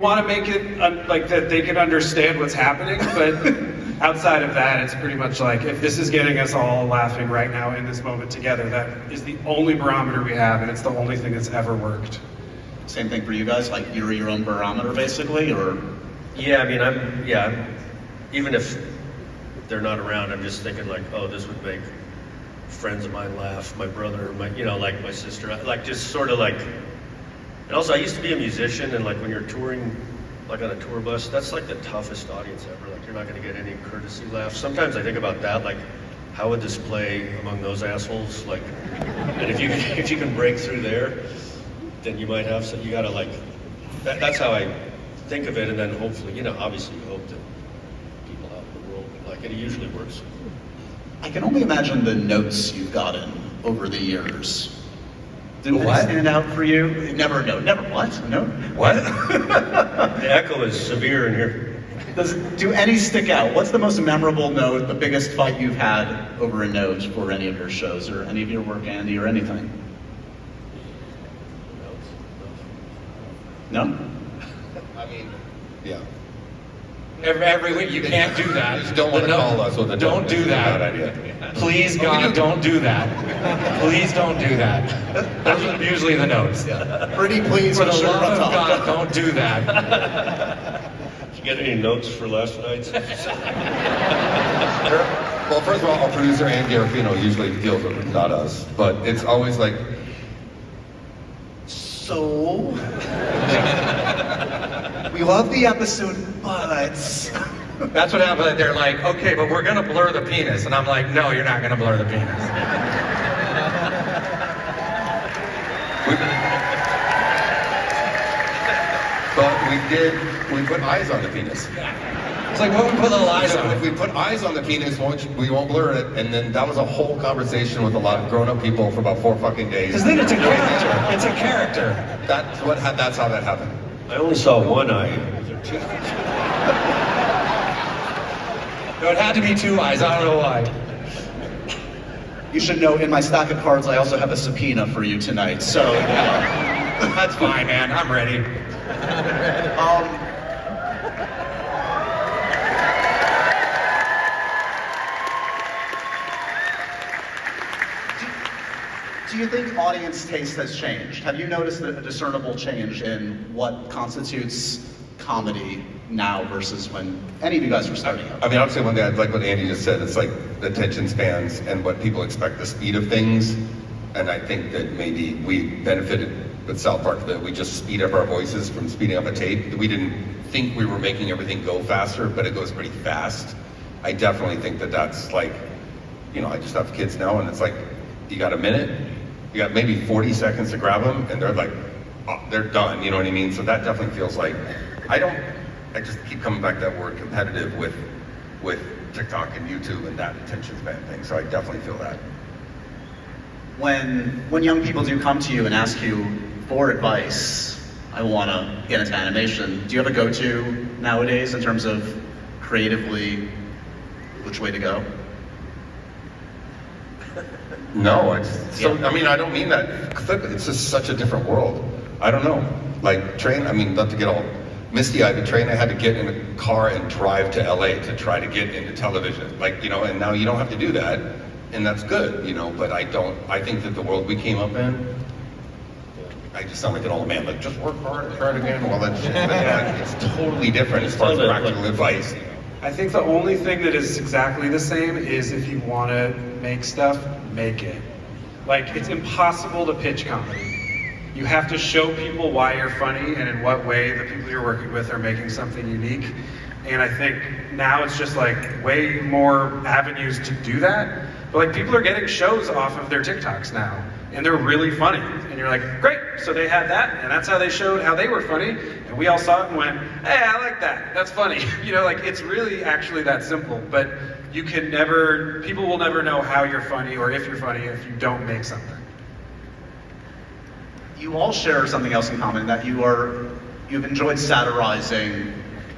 want to make it like that they can understand what's happening, but outside of that, it's pretty much like, if this is getting us all laughing right now in this moment together, that is the only barometer we have, and it's the only thing that's ever worked. Same thing for you guys, like you're your own barometer basically, or? Yeah, I mean, even if they're not around, I'm just thinking like, oh, this would make friends of mine laugh, my brother, like my sister, like just sort of like, and also I used to be a musician, and like when you're touring, like on a tour bus, that's like the toughest audience ever. Like you're not gonna get any courtesy laughs. Sometimes I think about that, like how would this play among those assholes? Like, and if you can break through there, then you might have some, you gotta like, that's how I think of it, and then hopefully, obviously you hope that people out in the world, like it usually works. I can only imagine the notes you've gotten over the years. Do what? what? Stand out for you? Never what? No? What? The echo is severe in here. Do any stick out? What's the most memorable note, the biggest fight you've had over a note for any of your shows, or any of your work, Andy, or anything? No? I mean, yeah. Every week, you can't do that. You just don't want to call us with a Don't do that. idea. Please, God, don't do that. Please don't do that. Those are usually the notes. Pretty please, For the sure, love of top. God, don't do that. Did you get any notes for last night? Well, first of all, our producer Ann Garofino usually deals with it, not us. But it's always like, So, we love the episode, but... That's what happened. They're like, okay, but we're gonna blur the penis. And I'm like, no, you're not gonna blur the penis. we put eyes on the penis. It's like, what we put little eyes So on if it. we put eyes on the penis, we won't blur it. And then that was a whole conversation with a lot of grown-up people for about 4 fucking days. Because then it's a character. It's a character. That's how that happened. I only saw one eye. No, it had to be 2 eyes. I don't know why. You should know, in my stack of cards, I also have a subpoena for you tonight, so... That's fine, man. I'm ready. Do you think audience taste has changed? Have you noticed a discernible change in what constitutes comedy now versus when any of you guys were starting out? I mean, obviously, one thing I'd like what Andy just said. It's like attention spans and what people expect, the speed of things. And I think that maybe we benefited with South Park that we just speed up our voices from speeding up a tape. We didn't think we were making everything go faster, but it goes pretty fast. I definitely think that that's like, I just have kids now, and it's like, you got a minute, you got maybe 40 seconds to grab them, and they're like, oh, they're done, you know what I mean? So that definitely feels like, I just keep coming back to that word competitive with TikTok and YouTube and that attention span thing, so I definitely feel that. When young people do come to you and ask you for advice, I want to get into animation, do you have a go-to nowadays in terms of creatively which way to go? No, I mean, I don't mean that. It's just such a different world. I don't know. Like, Trey, I mean, not to get all misty-eyed, but Trey and I had to get in a car and drive to LA to try to get into television. Like, and now you don't have to do that, and that's good, but I think that the world we came up in, I just sound like an old man, like, just work hard and try it again, all that shit. But yeah, it's totally different as far as practical advice. I think the only thing that is exactly the same is if you want to make stuff, make it. Like, it's impossible to pitch comedy. You have to show people why you're funny and in what way the people you're working with are making something unique. And I think now it's just like way more avenues to do that. But like, people are getting shows off of their TikToks now, and they're really funny. And you're like, great, so they had that, and that's how they showed how they were funny. And we all saw it and went, hey, I like that, that's funny. It's really actually that simple. But people will never know how you're funny or if you're funny if you don't make something. You all share something else in common, that you've enjoyed satirizing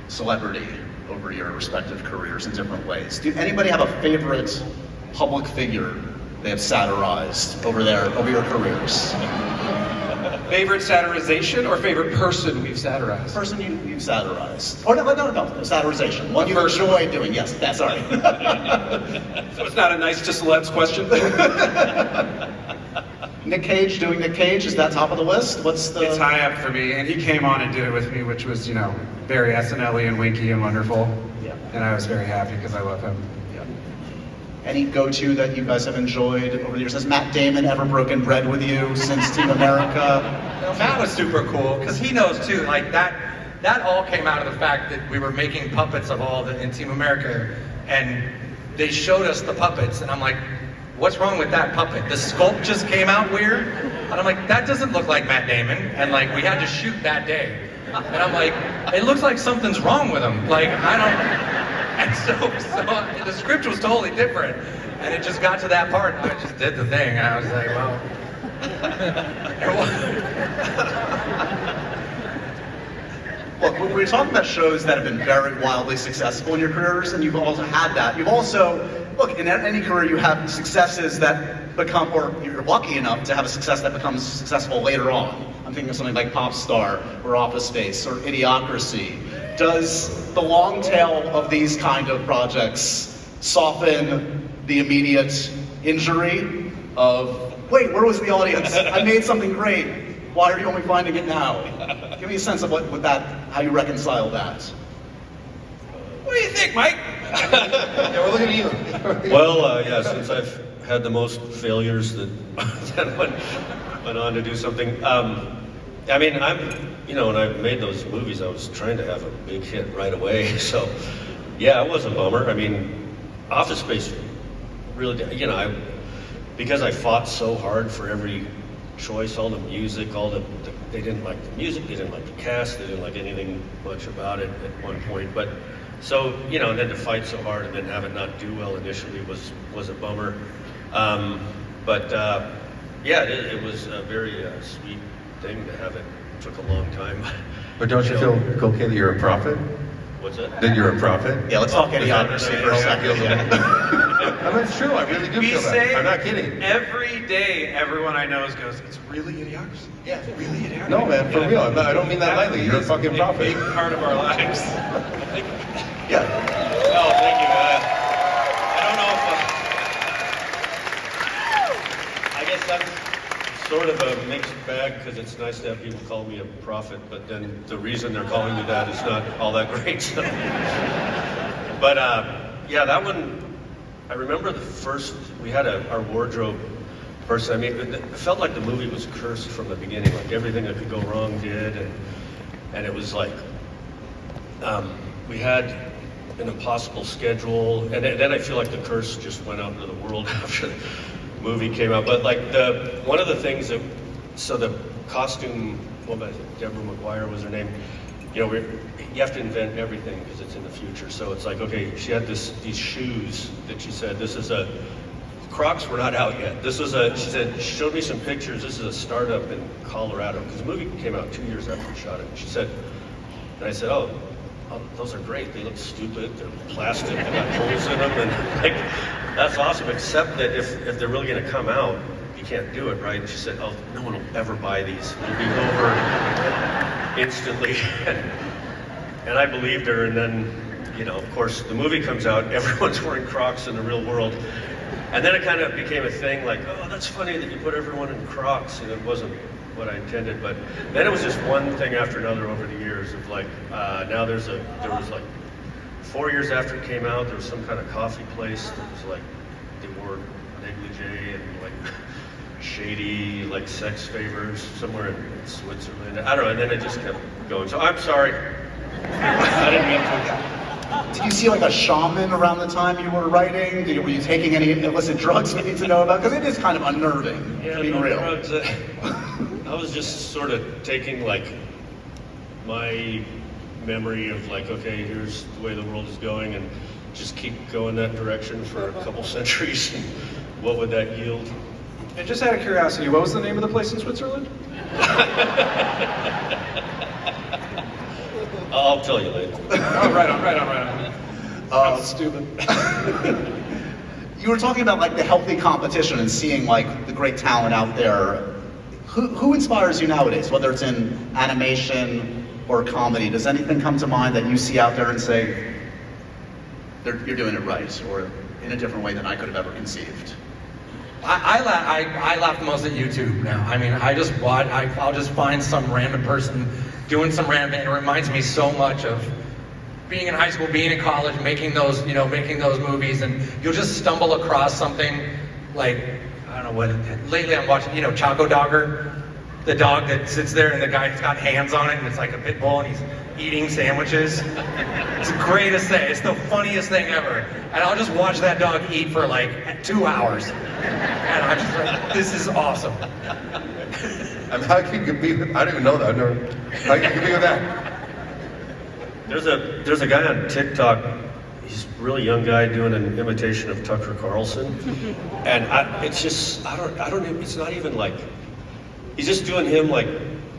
celebrity over your respective careers in different ways. Do anybody have a favorite public figure they have satirized over your careers? Favorite satirization or favorite person we've satirized? Person you've satirized. Or no, satirization. One you person. enjoy doing, yes, that's sorry. So it's not a nice to celebs question? Nick Cage doing Nick Cage, is that top of the list? What's the... It's high up for me, and he came on and did it with me, which was, you know, very SNL-y and winky and wonderful. Yeah. And I was very happy because I love him. Yeah. Any go-to that you guys have enjoyed over the years? Has Matt Damon ever broken bread with you since Team America? Matt was super cool because he knows too. Like that all came out of the fact that we were making puppets of all the in Team America, and they showed us the puppets, and I'm like, what's wrong with that puppet? The sculpt just came out weird, and I'm like, that doesn't look like Matt Damon, and like we had to shoot that day, and I'm like, it looks like something's wrong with him. Like I don't, and so the script was totally different, and it just got to that part, and I just did the thing, and I was like, well. Look, we're talking about shows that have been very wildly successful in your careers, and you've also had that. You've also, look, in any career you have successes that become, or you're lucky enough to have a success that becomes successful later on. I'm thinking of something like Pop Star, or Office Space, or Idiocracy. Does the long tail of these kind of projects soften the immediate injury of, wait, where was the audience? I made something great. Why are you only finding it now? Give me a sense of how you reconcile that. What do you think, Mike? Yeah, we're looking at you. Well, yeah, since I've had the most failures that, that went on to do something. I mean, when I made those movies, I was trying to have a big hit right away. So, yeah, it was a bummer. I mean, Office Space really, because I fought so hard for every choice, all the music, they didn't like the music, they didn't like the cast, they didn't like anything much about it at one point. But so, and then to fight so hard and then have it not do well initially was a bummer. Yeah, it was a very sweet thing to have. It took a long time. But don't you feel okay that you're a prophet? What's that? That you're a prophet? Yeah, let's talk Idiocracy for a second. I mean, it's true. I really do We feel say that. I'm not kidding. every day, everyone I know goes, it's really Idiocracy. Yeah. It's really Idiocracy. No, man, for real. I don't mean that lightly. You're a fucking Big prophet. part of our lives. Yeah. Oh, thank you. I don't know if I guess that's sort of a mixed bag because it's nice to have people call me a prophet, but then the reason they're calling me that is not all that great. So. But yeah, that one, I remember we had our wardrobe person. I mean, it felt like the movie was cursed from the beginning. Like everything that could go wrong did, and it was like we had an impossible schedule, and then I feel like the curse just went out into the world after the movie came out. But like one of the things so the costume woman, Deborah McGuire was her name. You have to invent everything because it's in the future. So it's like, okay, she had these shoes that she said, Crocs were not out yet. She said, she showed me some pictures. This is a startup in Colorado because the movie came out 2 years after we shot it. She said, and I said, oh, those are great. They look stupid. They're plastic. They got holes in them, and like that's awesome. Except that if they're really going to come out, you can't do it, right? And she said, oh, no one will ever buy these. They'll be over instantly. And I believed her. And then, of course, the movie comes out. Everyone's wearing Crocs in the real world. And then it kind of became a thing like, oh, that's funny that you put everyone in Crocs. And it wasn't what I intended. But then it was just one thing after another over the years of like, now there was like 4 years after it came out, there was some kind of coffee place that was like, they wore negligee and like shady like sex favors somewhere in Switzerland. I don't know, and then it just kept going. So I'm sorry. I didn't mean to. Did you see like a shaman around the time you were writing? Were you taking any illicit drugs we need to know about? Because it is kind of unnerving, Yeah, to be no real. drugs. I was just sort of taking like my memory of like, okay, here's the way the world is going, and just keep going that direction for a couple centuries. And what would that yield? And just out of curiosity, what was the name of the place in Switzerland? I'll tell you later. Oh, right on. I'm stupid. You were talking about like the healthy competition and seeing like the great talent out there. Who inspires you nowadays, whether it's in animation or comedy? Does anything come to mind that you see out there and say, you're doing it right, or in a different way than I could have ever conceived? I laugh the most at YouTube now. I mean, I just watch, I'll just find some random person doing some random thing. It reminds me so much of being in high school, being in college, making those movies, and you'll just stumble across something like, I don't know what, lately I'm watching, Choco Dogger, the dog that sits there and the guy's got hands on it and it's like a pit bull and he's eating sandwiches. It's the greatest thing. It's the funniest thing ever. And I'll just watch that dog eat for like 2 hours. And I'm just like, this is awesome. I mean, how can you compete with, I don't even know that. How can you compete with that? There's a guy on TikTok. He's a really young guy doing an imitation of Tucker Carlson, and it's not even like he's just doing him like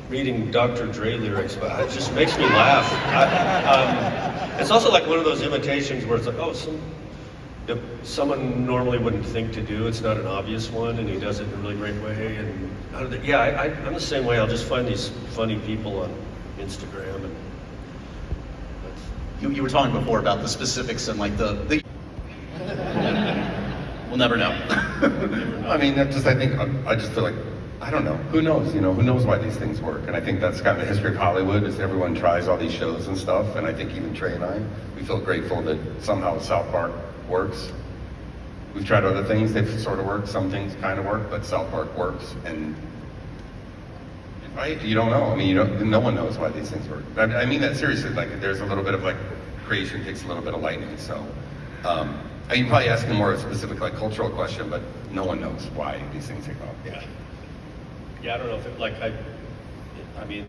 reading Dr. Dre lyrics, but it just makes me laugh. It's also like one of those imitations where it's like, someone normally wouldn't think to do. It's not an obvious one, and he does it in a really great way. And I'm the same way. I'll just find these funny people on Instagram and. You were talking before about the specifics and like the we'll never know. I mean, I just feel like, I don't know. Who knows? Who knows why these things work? And I think that's kind of the history of Hollywood, is everyone tries all these shows and stuff. And I think even Trey and I, we feel grateful that somehow South Park works. We've tried other things, they've sort of worked. Some things kind of work, but South Park works. And right? You don't know. I mean, no one knows why these things work. I mean that seriously. Like, there's a little bit of like creation takes a little bit of lightning. So, you're probably asking more of a specific like cultural question, but no one knows why these things take off. Yeah, I don't know if I mean.